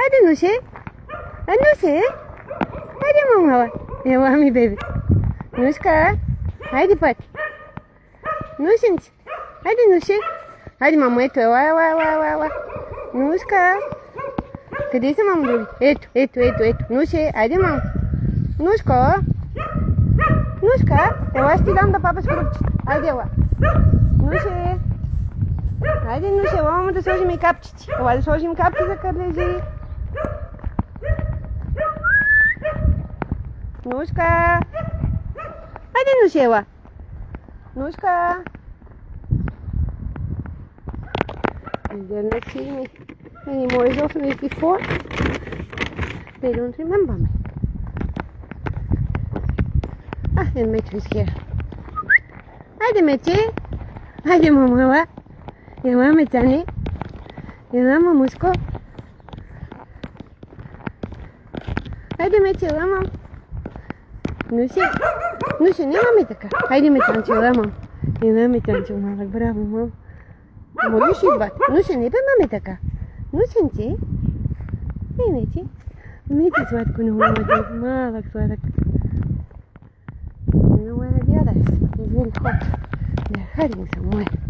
Hadi Nuşe. Hadi Nuşe. Hadi mama. Ya mami baby. Nuşka. Hadi Pat. Nuşenç. Hadi Nuşe. Hadi mama eto. Wa. Nuşka. Cadê mama baby? Eto. Nuşe. Hadi mama. Nuşka. Eu acho que dá papas para Hadi wa. Nuşe. Hadi Nuşe. Vamos da soji mi kapçiç. Hadi soji mi kapçiç zakarleji. Nuşka. Hadi Nuşeva. Nuşka. They're not seeing me anymore as often as before. They don't remember me. And Mitch is here. Hadi Mitchy. Hadi mama. Ya Mitani. Ya Musko. Hadi Mitchy, mama. Нуся, не мами така. Хайде ме танчила, мам. Не ме танчила, малък. Браво, мам. Можеш ли бат? Нуся, не бе мами така. Нусенци? Не ти. Не ти сладко на мамата. Малък сладък. No, where are the others? It's really hot. They're hiding somewhere.